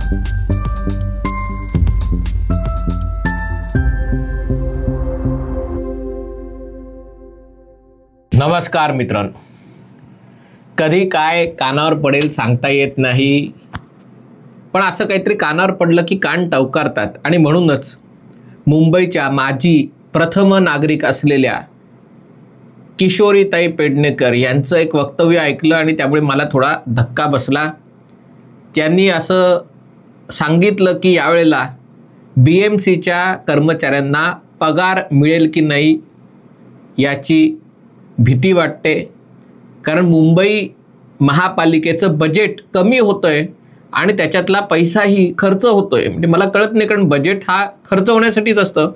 नमस्कार मित्रांनो, कधी काय कानावर पडेल सांगता येत नाही, पण असं काहीतरी कानावर पडलं की कान टवकारतात. आणि म्हणूनच मुंबईच्या माजी प्रथम नागरिक असलेल्या किशोरीताई पेडणेकर यांचं एक वक्तव्य ऐकलं आणि त्यामुळे मला थोडा धक्का बसला. त्यांनी असं सांगितलं की यावेळेला BMCच्या कर्मचाऱ्यांना पगार मिळेल की नाही याची भीती वाटते, कारण मुंबई महापालिकेचं बजेट कमी होतंय आणि त्याच्यातला पैसाही खर्च होतोय. म्हणजे मला कळत नाही, कारण बजेट हा खर्च होण्यासाठीच असतं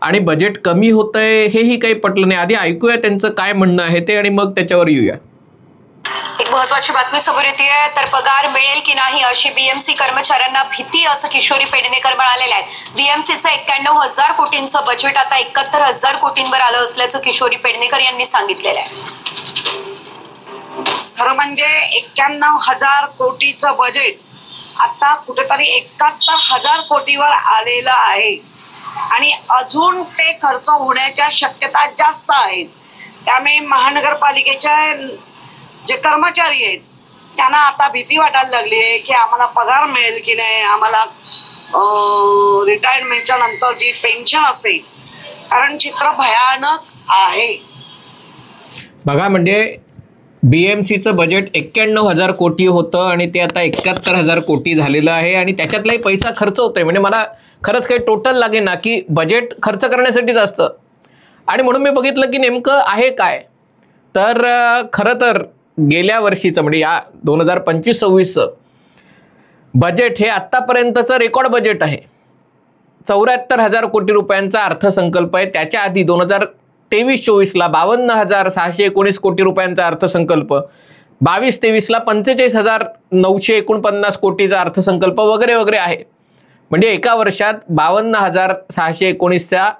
आणि बजेट कमी होतंय हेही काही पटलं नाही. आधी ऐकूया त्यांचं काय म्हणणं आहे ते आणि मग त्याच्यावर येऊया. एक महत्वाची बातमी समोर येते आहे, तर पगार मिळेल की नाही अशी BMC कर्मचाऱ्यांना भीती, असं किशोरी पेडणेकर म्हणालेले आहेत. BMCचं 91,000 कोटींचं बजेट आता 71,000 कोटींवर आलं असल्याचं किशोरी पेडणेकर यांनी सांगितलेलं आहे. खरं म्हणजे 91,000 कोटीचं बजेट आता कुठेतरी 71,000 कोटीवर आलेलं आहे आणि अजून ते खर्च होण्याच्या शक्यता जास्त आहेत. त्यामुळे महानगरपालिकेच्या जे कर्मचारी आहेत त्यांना आता भीती वाटायला लागली आहे की आम्हाला पगार मिळेल की नाही, आम्हाला रिटायरमेंटच्या नंतर जी पेन्शन असेल, कारण चित्र भयानक आहे. बघा, म्हणजे BMCचं बजेट 91,000 कोटी होतं आणि ते आता 71,000 कोटी झालेलं आहे आणि त्याच्यातलाही पैसा खर्च होतोय. म्हणजे मला खरंच काही टोटल लागे ना की बजेट खर्च करण्यासाठीच असतं. आणि म्हणून मी बघितलं की नेमकं आहे काय, तर खरं तर गेल्या वर्षीचं म्हणजे या 2025-26चं बजेट हे आत्तापर्यंतचं रेकॉर्ड बजेट आहे. 74,000 कोटी रुपयांचा अर्थसंकल्प आहे. त्याच्या आधी 2023-24ला 52,619 कोटी रुपयांचा अर्थसंकल्प, 22-23ला 45,949 कोटीचा अर्थसंकल्प वगैरे वगैरे आहे. म्हणजे एका वर्षात 52,619चा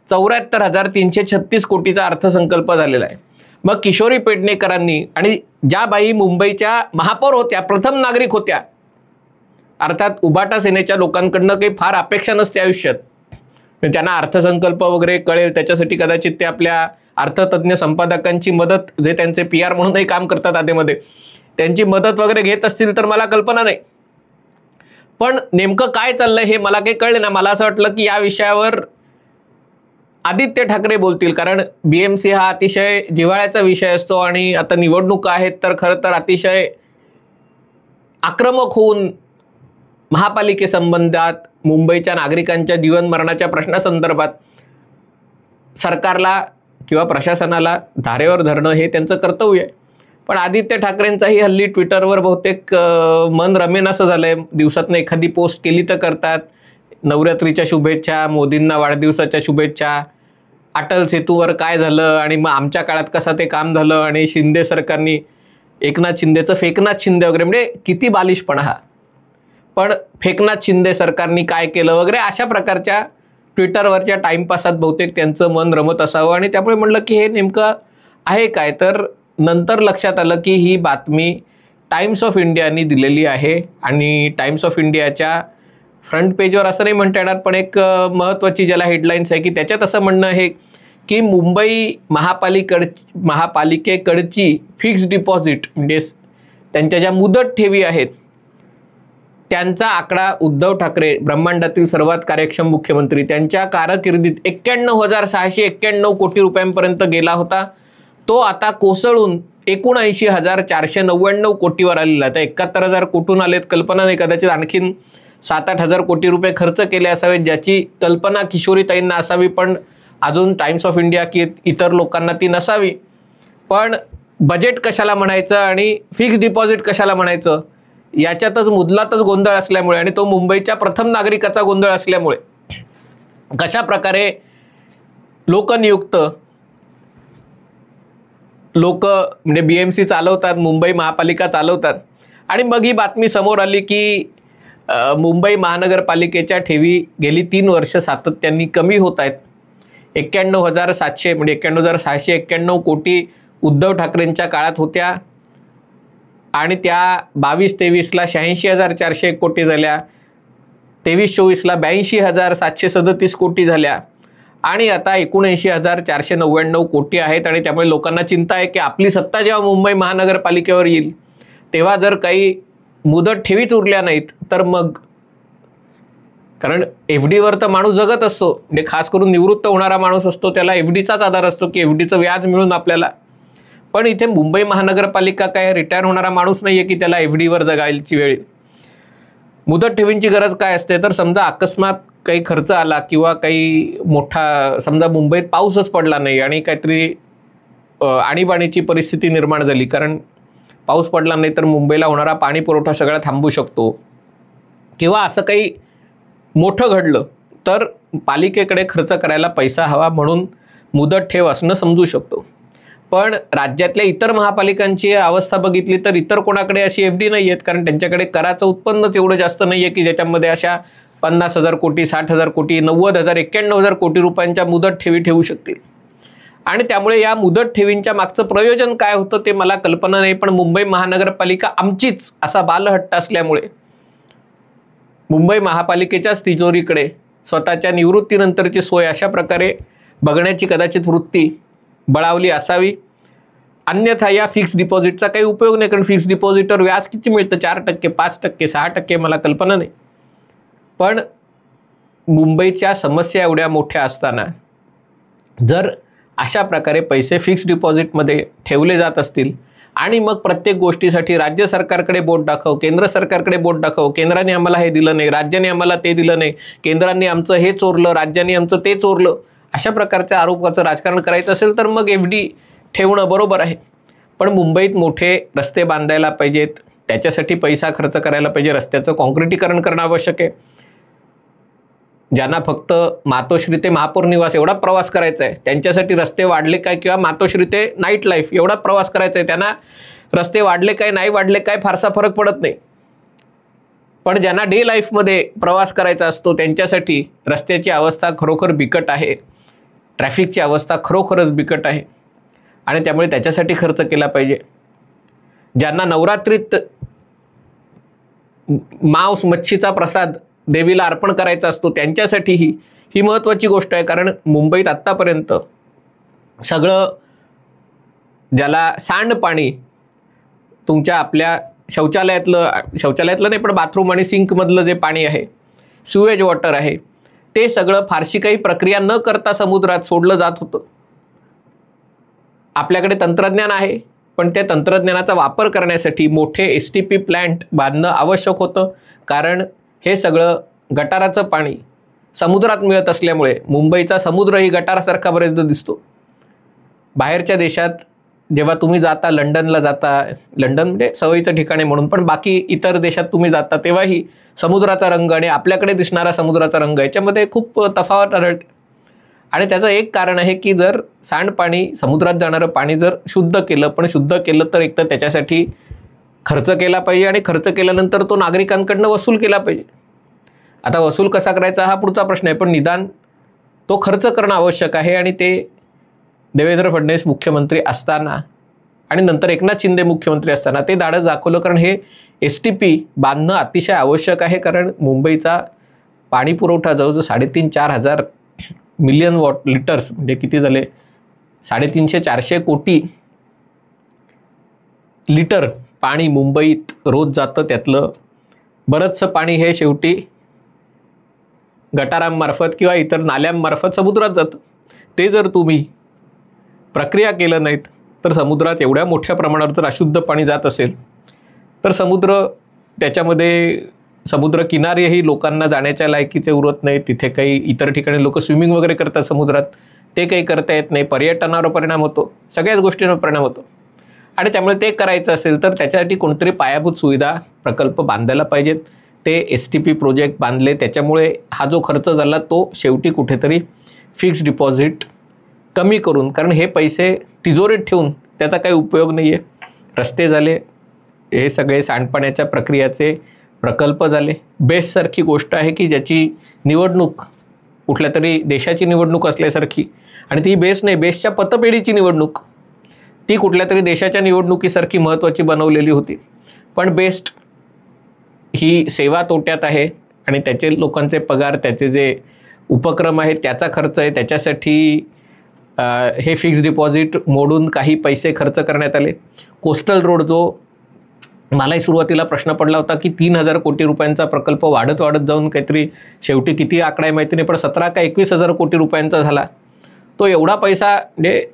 74,336 कोटीचा अर्थसंकल्प झालेला आहे. मग किशोरी पेडणेकरांनी, आणि ज्या बाई मुंबईच्या महापौर होत्या, प्रथम नागरिक होत्या, अर्थात उबाटा सेनेच्या लोकांकडनं काही फार अपेक्षा नसते आयुष्यात, त्यांना अर्थसंकल्प वगैरे कळेल त्याच्यासाठी कदाचित ते आपल्या अर्थतज्ञ संपादकांची मदत, जे त्यांचे PR म्हणूनही काम करतात आधेमध्ये, त्यांची मदत वगैरे घेत असतील तर मला कल्पना नाही. पण नेमकं काय चाललंय हे मला काही कळलं ना. मला असं वाटलं की या विषयावर आदित्य ठाकरे बोलतील, कारण BMC हा अतिशय जिव्हाळ्याचा विषय असतो आणि आता निवडणुका आहेत, तर खरं तर अतिशय आक्रमक होऊन महापालिकेसंबंधात, मुंबईच्या नागरिकांच्या जीवनमरणाच्या प्रश्नासंदर्भात सरकारला किंवा प्रशासनाला धारेवर धरणं हे त्यांचं कर्तव्य आहे. पण आदित्य ठाकरेंचाही हल्ली ट्विटरवर बहुतेक मन रमेन असं झालंय. दिवसातनं एखादी पोस्ट केली तर करतात, नवरात्रीच्या शुभेच्छा, मोदींना वाढदिवसाच्या शुभेच्छा, अटल सेतूवर काय झालं आणि मग आमच्या काळात कसं ते काम झालं, आणि शिंदे सरकारनी एकनाथ शिंदेचं फेकनाथ शिंदे वगैरे, म्हणजे किती बालिशपणा हा. पण फेकनाथ शिंदे सरकारनी काय केलं वगैरे अशा प्रकारच्या ट्विटरवरच्या टाईमपासात बहुतेक त्यांचं मन रमत असावं. आणि त्यामुळे म्हणलं की हे नेमकं आहे काय, तर नंतर लक्षात आलं की ही बातमी टाइम्स ऑफ इंडियानी दिलेली आहे. आणि टाइम्स ऑफ इंडियाच्या फ्रंट पेजवर असं नाही म्हणता येणार, पण एक महत्त्वाची ज्याला हेडलाईन्स आहे की त्याच्यात असं म्हणणं आहे की मुंबई महापालिकेकडची फिक्स्ड डिपॉझिट, म्हणजे त्यांच्या ज्या मुदत ठेवी आहेत त्यांचा आकडा उद्धव ठाकरे, ब्रह्मांडातील सर्वात कार्यक्षम मुख्यमंत्री, त्यांच्या कारकिर्दीत 91,691 कोटी रुपयांपर्यंत गेला होता. तो आता कोसळून 79,499 कोटीवर आलेला. आता 71,000 कुठून आलेत कल्पना नाही, कदाचित आणखीन 7-8 कोटी रुपये खर्च केले असावेत, ज्याची कल्पना किशोरीताईंना असावी, पण अजून टाइम्स ऑफ इंडिया की इतर लोकांना ती नसावी. पण बजेट कशाला म्हणायचं आणि फिक्स्ड डिपॉझिट कशाला म्हणायचं याच्यातच मुदलातच गोंधळ असल्यामुळे, आणि तो मुंबईच्या प्रथम नागरिकाचा गोंधळ असल्यामुळे, कशा प्रकारे लोकनियुक्त लोक म्हणजे BMC चालवतात, मुंबई महापालिका चालवतात. आणि मग ही बातमी समोर आली की मुंबई महानगरपालिकेच्या ठेवी गेली 3 वर्ष सातत्याने कमी होत आहेत. 91,700 म्हणजे 91,691 कोटी उद्धव ठाकरेंच्या काळात होत्या आणि त्या 22-23ला 86,401 कोटी झाल्या. 23-24ला 82,737 कोटी झाल्या आणि आता 79,499 कोटी आहेत. आणि त्यामुळे लोकांना चिंता आहे की आपली सत्ता जेव्हा मुंबई महानगरपालिकेवर येईल तेव्हा जर काही मुदत ठेवीच उरल्या नाहीत तर मग, कारण FDवर तर माणूस जगत असतो, म्हणजे खास करून निवृत्त होणारा माणूस असतो त्याला FDचाच आधार असतो की FDचं व्याज मिळून आपल्याला. पण इथे मुंबई महानगरपालिका काय रिटायर होणारा माणूस नाही आहे की त्याला FDवर जगायची वेळ. मुदत ठेवींची गरज काय असते तर समजा अकस्मात काही खर्च आला किंवा काही मोठा, समजा मुंबईत पाऊसच पडला नाही आणि काहीतरी आणीबाणीची परिस्थिती निर्माण झाली, कारण पाऊस पडला नाही तर मुंबईला होणारा पाणी पुरवठा सगळा थांबू शकतो, किंवा असं काही मोठं घडलं तर पालिकेकडे खर्च करायला पैसा हवा म्हणून मुदत ठेव असणं समजू शकतो. पण राज्यातल्या इतर महापालिकांची अवस्था बघितली तर इतर कोणाकडे अशी FD नाही आहेत, कारण त्यांच्याकडे कराचं उत्पन्नच एवढं जास्त नाही आहे की ज्याच्यामध्ये अशा 50,000 कोटी, 60,000 कोटी, 90,000, 91,000 कोटी रुपयांच्या मुदत ठेवी ठेवू शकतील. आणि त्यामुळे या मुदत ठेवींच्या मागचं प्रयोजन काय होतं ते मला कल्पना नाही. पण मुंबई महानगरपालिका आमचीच असा बालहट्ट असल्यामुळे मुंबई महापालिकेच्याच तिजोरीकडे स्वतःच्या निवृत्तीनंतरची सोय अशा प्रकारे बघण्याची कदाचित वृत्ती बळावली असावी. अन्यथा या फिक्स डिपॉझिटचा काही उपयोग नाही, कारण फिक्स डिपॉझिटवर व्याज किती मिळतं, 4%, 5%, 6%, मला कल्पना नाही. पण मुंबईच्या समस्या एवढ्या मोठ्या असताना जर अशा प्रकारे पैसे फिक्स डिपॉझिटमध्ये ठेवले जात असतील आणि मग प्रत्येक गोष्टीसाठी राज्य सरकारकडे बोट दाखव, केंद्र सरकारकडे बोट दाखव, केंद्राने आम्हाला हे दिलं नाही, राज्याने आम्हाला ते दिलं नाही, केंद्राने आमचं हे चोरलं, राज्याने आमचं ते चोरलं, अशा प्रकारच्या आरोपाचं राजकारण करायचं असेल तर मग FD ठेवणं बरोबर आहे. पण मुंबईत मोठे रस्ते बांधायला पाहिजेत, त्याच्यासाठी पैसा खर्च करायला पाहिजे, रस्त्याचं काँक्रिटीकरण करणं आवश्यक आहे. ज्यांना फक्त मातोश्री ते महापौर निवास एवढा प्रवास करायचा आहे त्यांच्यासाठी रस्ते वाढले काय, किंवा मातोश्री ते नाईट लाईफ एवढा प्रवास करायचा आहे, त्यांना रस्ते वाढले काय नाही वाढले काय फारसा फरक पडत नाही. पण ज्यांना डे लाईफमध्ये प्रवास करायचा असतो त्यांच्यासाठी रस्त्याची अवस्था खरोखर बिकट आहे, ट्रॅफिकची अवस्था खरोखरच बिकट आहे आणि त्यामुळे त्याच्यासाठी खर्च केला पाहिजे. ज्यांना नवरात्रीत मांस मच्छीचा प्रसाद देवीला अर्पण करायचा असतो त्यांच्यासाठीही ही महत्त्वाची गोष्ट आहे. कारण मुंबईत आत्तापर्यंत सगळं ज्याला सांडपाणी तुमच्या आपल्या शौचालयातलं नाही पण बाथरूम आणि सिंकमधलं जे पाणी आहे, सिवेज वॉटर आहे, ते सगळं फारशी काही प्रक्रिया न करता समुद्रात सोडलं जात होतं. आपल्याकडे तंत्रज्ञान आहे पण त्या तंत्रज्ञानाचा वापर करण्यासाठी मोठे STP प्लॅन्ट बांधणं आवश्यक होतं, कारण हे सगळं गटाराचं पाणी समुद्रात मिळत असल्यामुळे मुंबईचा समुद्रही गटारासारखा बरेचदा दिसतो. बाहेरच्या देशात जेव्हा तुम्ही जाता, लंडनला जाता, लंडन म्हणजे सवयीचं ठिकाण आहे म्हणून, पण बाकी इतर देशात तुम्ही जाता तेव्हाही समुद्राचा रंग आणि आपल्याकडे दिसणारा समुद्राचा रंग याच्यामध्ये खूप तफावत आढळते. आणि त्याचं एक कारण आहे की जर सांडपाणी, समुद्रात जाणारं पाणी जर शुद्ध केलं, पण शुद्ध केलं तर एक तर त्याच्यासाठी खर्च केला पाहिजे आणि खर्च केल्यानंतर तो नागरिकांकडनं वसूल केला पाहिजे. आता वसूल कसा करायचा हा पुढचा प्रश्न आहे, पण निदान तो खर्च करणं आवश्यक आहे. आणि ते देवेंद्र फडणवीस मुख्यमंत्री असताना आणि नंतर एकनाथ शिंदे मुख्यमंत्री असताना ते धाडस दाखवलं, कारण हे STP बांधणं अतिशय आवश्यक आहे. कारण मुंबईचा पाणी पुरवठा जवळजवळ 3,500-4,000 हजार मिलियन लिटर्स म्हणजे किती झाले, 350-400 कोटी लिटर पाणी मुंबईत रोज जातं. त्यातलं बरंचसं पाणी हे शेवटी गटारांमार्फत किंवा इतर नाल्यांमार्फत समुद्रात जातं. ते जर तुम्ही प्रक्रिया केलं नाहीत तर समुद्रात एवढ्या मोठ्या प्रमाणावर जर अशुद्ध पाणी जात असेल तर त्याच्यामध्ये समुद्र किनारीही लोकांना जाण्याच्या लायकीचे उरत नाही. तिथे काही इतर ठिकाणी लोक स्विमिंग वगैरे करतात समुद्रात, ते काही करता येत नाही. पर्यटनावर परिणाम होतो, सगळ्याच गोष्टींवर परिणाम होतो. आणि त्यामुळे ते करायचं असेल तर त्याच्यासाठी कोणतरी पायाभूत सुविधा प्रकल्प बांधायला पाहिजेत. ते STP प्रोजेक्ट बांधले, त्याच्यामुळे हा जो खर्च झाला तो शेवटी कुठेतरी फिक्स डिपॉझिट कमी करून, कारण हे पैसे तिजोरीत ठेवून त्याचा काही उपयोग नाही आहे. रस्ते झाले, हे सगळे सांडपाण्याच्या प्रक्रियाचे प्रकल्प झाले. बेस्टसारखी गोष्ट आहे की ज्याची निवडणूक कुठल्या तरी देशाची निवडणूक असल्यासारखी, आणि ती बेस्ट नाही, बेस्टच्या पतपेढीची निवडणूक, ती कुठल्या तरी देशाच्या निवडणुकीसारखी महत्त्वाची बनवलेली होती. पण बेस्ट ही सेवा तोट्यात आहे आणि त्याचे लोकांचे पगार, त्याचे जे उपक्रम आहेत त्याचा खर्च आहे, त्याच्यासाठी हे फिक्स डिपॉझिट मोडून काही पैसे खर्च करण्यात आले. कोस्टल रोड जो मलाही सुरुवातीला प्रश्न पडला होता की 3,000 कोटी रुपयांचा प्रकल्प वाढत जाऊन काहीतरी शेवटी किती आकडा आहे माहिती नाही, पण 17 का 21,000 कोटी रुपयांचा झाला. तो एवढा पैसा म्हणजे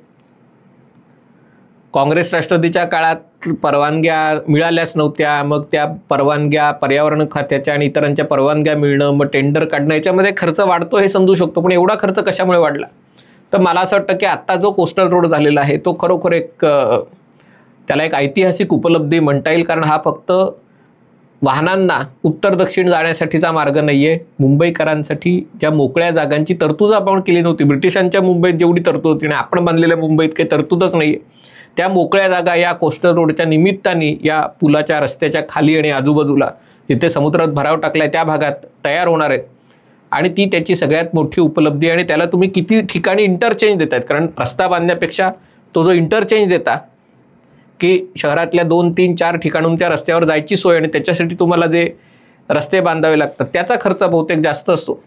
काँग्रेस राष्ट्रवादीच्या काळात परवानग्या मिळाल्याच नव्हत्या, मग त्या परवानग्या पर्यावरण खात्याच्या आणि इतरांच्या परवानग्या मिळणं, मग टेंडर काढणं, याच्यामध्ये खर्च वाढतो हे समजू शकतो, पण एवढा खर्च कशामुळे वाढला? तर मला असं वाटतं की आत्ता जो कोस्टल रोड झालेला आहे तो खरोखर त्याला एक ऐतिहासिक उपलब्धी म्हणता येईल, कारण हा फक्त वाहनांना उत्तर दक्षिण जाण्यासाठीचा मार्ग नाही आहे. मुंबईकरांसाठी ज्या मोकळ्या जागांची तरतूद आपण केली नव्हती, ब्रिटिशांच्या मुंबईत जेवढी तरतूद होती आणि आपण बांधलेल्या मुंबईत काही तरतूदच नाही आहे, त्या मोकळ्या जागा या कोस्टल रोडच्या निमित्ताने या पुलाच्या रस्त्याच्या खाली आणि आजूबाजूला जिथे समुद्रात भराव टाकला आहे त्या भागात तयार होणार आहेत. आणि ती त्याची सगळ्यात मोठी उपलब्धी. आणि त्याला तुम्ही किती ठिकाणी इंटरचेंज देत आहेत, कारण रस्ता बांधण्यापेक्षा तो जो इंटरचेंज देता की शहरातल्या 2, 3, 4 ठिकाणून त्या रस्त्यावर जायची सोय आणि त्याच्यासाठी तुम्हाला जे रस्ते बांधावे लागतात त्याचा खर्च बहुतेक जास्त असतो.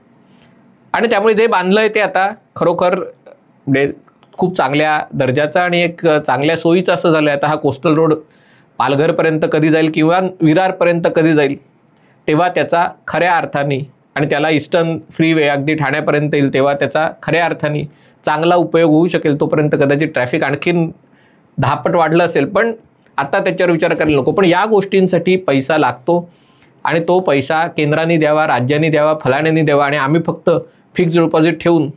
आणि त्यामुळे जे बांधलं आहे ते आता खरोखर म्हणजे खूप चांगल्या दर्जाचा आणि एक चांगल्या सोयीचं असं झालं आहे. आता हा कोस्टल रोड पालघरपर्यंत कधी जाईल किंवा विरारपर्यंत कधी जाईल तेव्हा त्याचा खऱ्या अर्थाने, आणि त्याला ईस्टर्न फ्रीवे अगदी ठाण्यापर्यंत येईल तेव्हा त्याचा खऱ्या अर्थाने चांगला उपयोग होऊ शकेल. तोपर्यंत कदाचित ट्रॅफिक आणखीन 10 पट वाढलं असेल, पण आता त्याच्यावर विचार करायला नको. पण या गोष्टींसाठी पैसा लागतो आणि तो पैसा केंद्राने द्यावा, राज्यांनी द्यावा, फलाण्याने द्यावा, आणि आम्ही फक्त फिक्स्ड डिपॉझिट ठेवून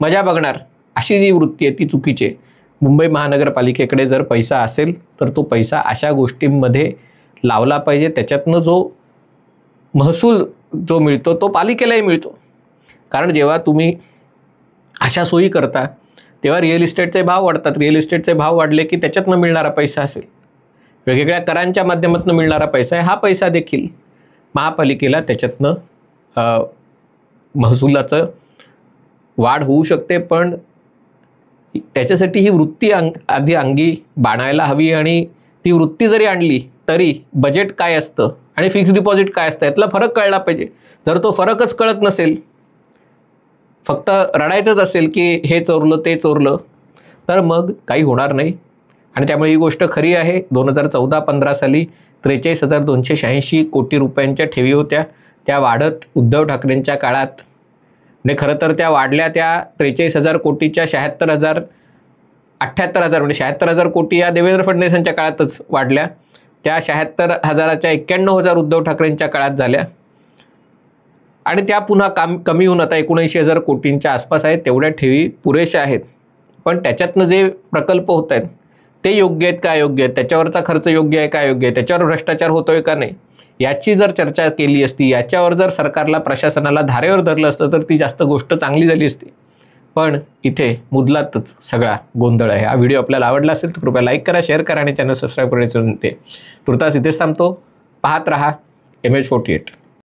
मजा बघणार अशी जी वृत्ती आहे ती चुकीची आहे. मुंबई महानगरपालिकेकडे जर पैसा असेल तर तो पैसा अशा गोष्टींमध्ये लावला पाहिजे. त्याच्यातनं जो महसूल जो मिळतो तो पालिकेलाही मिळतो, कारण जेव्हा तुम्ही अशा सोयी करता तेव्हा रिअल इस्टेटचे भाव वाढतात. रिअल इस्टेटचे भाव वाढले की त्याच्यातनं मिळणारा पैसा असेल, वेगवेगळ्या करांच्या माध्यमातून मिळणारा पैसा आहे, हा पैसा देखील महापालिकेला त्याच्यातनं महसुलाचं वाढ होऊ शकते. पण त्याच्यासाठी ही वृत्ती आधी अंगी बाणायला हवी, आणि ती वृत्ती जरी आणली तरी बजेट काय असतं आणि फिक्स्ड डिपॉझिट काय असतं यातला फरक कळला पाहिजे. जर तो फरकच कळत नसेल, फक्त रडायचंच असेल की हे चोरलं ते चोरलं, तर मग काही होणार नाही. आणि त्यामुळे ही गोष्ट खरी आहे. 2014-15 साली 43,286 कोटी रुपयांच्या ठेवी होत्या, त्या वाढत उद्धव ठाकरेंच्या काळात म्हणजे खरं तर त्या वाढल्या त्या 43,000 कोटीच्या 78,000 म्हणजे 76,000 कोटी या देवेंद्र फडणवीसांच्या काळातच वाढल्या. त्या 76,000च्या 91,000 उद्धव ठाकरेंच्या काळात झाल्या, आणि त्या पुन्हा कमी होऊन आता 79,000 कोटींच्या आसपास आहेत. तेवढ्या ठेवी पुरेशा आहेत, पण त्याच्यातनं जे प्रकल्प होत आहेत ते योग्य आहेत का अयोग्य आहेत, त्याच्यावरचा खर्च योग्य आहे का अयोग्य आहे, त्याच्यावर भ्रष्टाचार होतोय का नाही, याची जर चर्चा केली असती, याच्यावर जर सरकारला प्रशासनाला धारेवर धरलं असतं तर ती जास्त गोष्ट चांगली झाली असती. पण इथे मुद्दलातच सगळा गोंधळ आहे. हा व्हिडिओ आपल्याला आवडला असेल तर कृपया लाईक करा, शेअर करा आणि चॅनल सबस्क्राईब करायचं विनंती. तुर्तास इथेच थांबतो. पाहत रहा MH48.